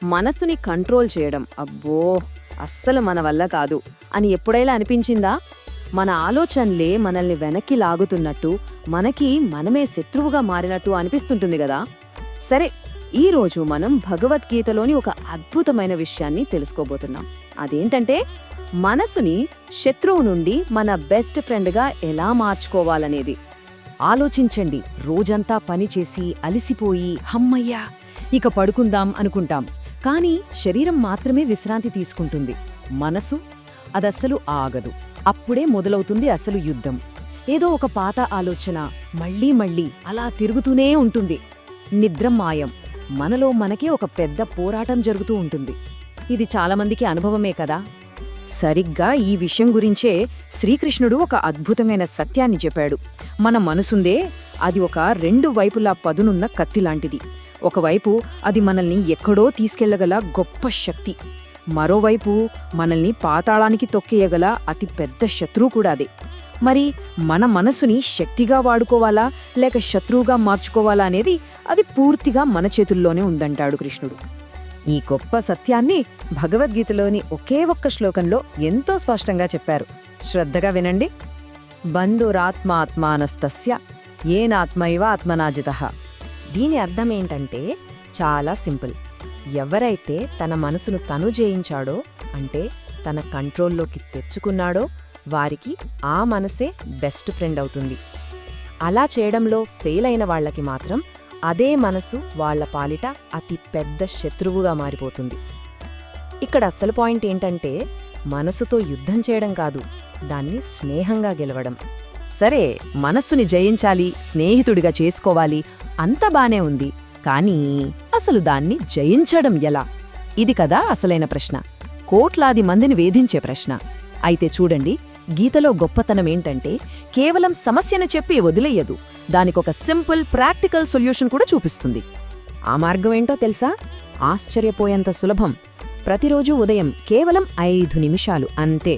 మనసుని కంట్రోల్ చేయడం అబ్బో అస్సలు మన వల్ల కాదు అని ఎప్పుడైనా అనిపించిందా? మన ఆలోచనలే మనల్ని వెనక్కి లాగుతున్నట్టు, మనకి మనమే శత్రువుగా మారినట్టు అనిపిస్తుంటుంది కదా. సరే, ఈరోజు మనం భగవద్గీతలోని ఒక అద్భుతమైన విషయాన్ని తెలుసుకోబోతున్నాం. అదేంటంటే మనసుని శత్రువు నుండి మన బెస్ట్ ఫ్రెండ్గా ఎలా మార్చుకోవాలనేది. ఆలోచించండి, రోజంతా పనిచేసి అలిసిపోయి హమ్మయ్యా ఇక పడుకుందాం అనుకుంటాం, కానీ శరీరం మాత్రమే విశ్రాంతి తీసుకుంటుంది. మనసు అదస్సలు ఆగదు. అప్పుడే మొదలవుతుంది అసలు యుద్ధం. ఏదో ఒక పాత ఆలోచన మళ్ళీ మళ్ళీ అలా తిరుగుతూనే ఉంటుంది. నిద్ర మాయం. మనలో మనకే ఒక పెద్ద పోరాటం జరుగుతూ ఉంటుంది. ఇది చాలామందికి అనుభవమే కదా. సరిగ్గా ఈ విషయం గురించే శ్రీకృష్ణుడు ఒక అద్భుతమైన సత్యాన్ని చెప్పాడు. మన మనసుందే, అది ఒక రెండు వైపులా పదునున్న కత్తిలాంటిది. ఒకవైపు అది మనల్ని ఎక్కడో తీసుకెళ్లగల గొప్ప శక్తి, మరోవైపు మనల్ని పాతాళానికి తొక్కేయగల అతి పెద్ద శత్రువు కూడా అదే. మరి మన మనసుని శక్తిగా వాడుకోవాలా లేక శత్రువుగా మార్చుకోవాలా అనేది అది పూర్తిగా మన చేతుల్లోనే ఉందంటాడు కృష్ణుడు. ఈ గొప్ప సత్యాన్ని భగవద్గీతలోని ఒకే ఒక్క శ్లోకంలో ఎంతో స్పష్టంగా చెప్పారు. శ్రద్ధగా వినండి. బంధురాత్మాత్మానస్తస్య ఏనాత్మైవ ఆత్మనాజితః. దీని అర్థమేంటంటే చాలా సింపుల్. ఎవరైతే తన మనసును తను జయించాడో, అంటే తన కంట్రోల్లోకి తెచ్చుకున్నాడో, వారికి ఆ మనసే బెస్ట్ ఫ్రెండ్ అవుతుంది. అలా చేయడంలో ఫెయిల్ అయిన వాళ్లకి మాత్రం అదే మనసు వాళ్ల పాలిట అతి పెద్ద శత్రువుగా మారిపోతుంది. ఇక్కడ అసలు పాయింట్ ఏంటంటే మనసుతో యుద్ధం చేయడం కాదు, దాన్ని స్నేహంగా గెలవడం. సరే, మనస్సుని జయించాలి, స్నేహితుడిగా చేసుకోవాలి, అంతా బానే ఉంది. కానీ అసలు దాన్ని జయించడం ఎలా? ఇది కదా అసలైన ప్రశ్న, కోట్లాది మందిని వేధించే ప్రశ్న. అయితే చూడండి, గీతలో గొప్పతనమేంటంటే కేవలం సమస్యను చెప్పి వదిలేయదు, దానికొక సింపుల్ ప్రాక్టికల్ సొల్యూషన్ కూడా చూపిస్తుంది. ఆ మార్గమేంటో తెలుసా? ఆశ్చర్యపోయేంత సులభం. ప్రతిరోజు ఉదయం కేవలం 5 నిమిషాలు అంతే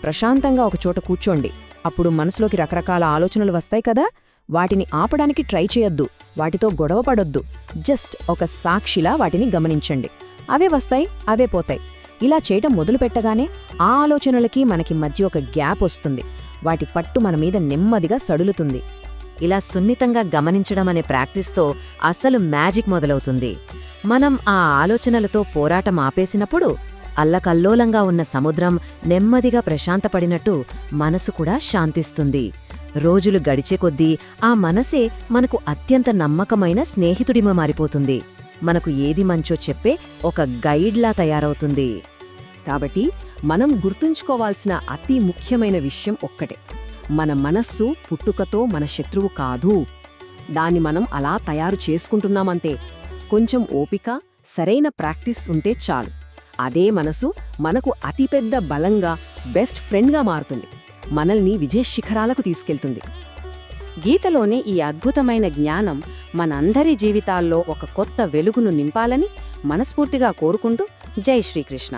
ప్రశాంతంగా ఒక చోట కూర్చోండి. అప్పుడు మనసులోకి రకరకాల ఆలోచనలు వస్తాయి కదా, వాటిని ఆపడానికి ట్రై చేయొద్దు, వాటితో గొడవపడొద్దు. జస్ట్ ఒక సాక్షిలా వాటిని గమనించండి. అవే వస్తాయి, అవే పోతాయి. ఇలా చేయటం మొదలుపెట్టగానే ఆ ఆలోచనలకి మనకి మధ్య ఒక గ్యాప్ వస్తుంది. వాటి పట్టు మన మీద నెమ్మదిగా సడులుతుంది. ఇలా సున్నితంగా గమనించడం అనే ప్రాక్టీస్తో అసలు మ్యాజిక్ మొదలవుతుంది. మనం ఆ ఆలోచనలతో పోరాటం ఆపేసినప్పుడు అల్లకల్లోలంగా ఉన్న సముద్రం నెమ్మదిగా ప్రశాంతపడినట్టు మనసు కూడా శాంతిస్తుంది. రోజులు గడిచే కొద్దీ ఆ మనసే మనకు అత్యంత నమ్మకమైన స్నేహితుడిగా మారిపోతుంది. మనకు ఏది మంచో చెప్పే ఒక గైడ్లా తయారవుతుంది. కాబట్టి మనం గుర్తుంచుకోవాల్సిన అతి ముఖ్యమైన విషయం ఒక్కటే: మన మనస్సు పుట్టుకతో మన శత్రువు కాదు. దాన్ని మనం అలా తయారు చేసుకుంటున్నామంతే. కొంచెం ఓపిక, సరైన ప్రాక్టీస్ ఉంటే చాలు. అదే మనసు మనకు అతిపెద్ద బలంగా, బెస్ట్ ఫ్రెండ్గా మారుతుంది. మనల్ని విజయ శిఖరాలకు తీసుకెళ్తుంది. గీతలోని ఈ అద్భుతమైన జ్ఞానం మనందరి జీవితాల్లో ఒక కొత్త వెలుగును నింపాలని మనస్ఫూర్తిగా కోరుకుంటూ జై శ్రీకృష్ణ.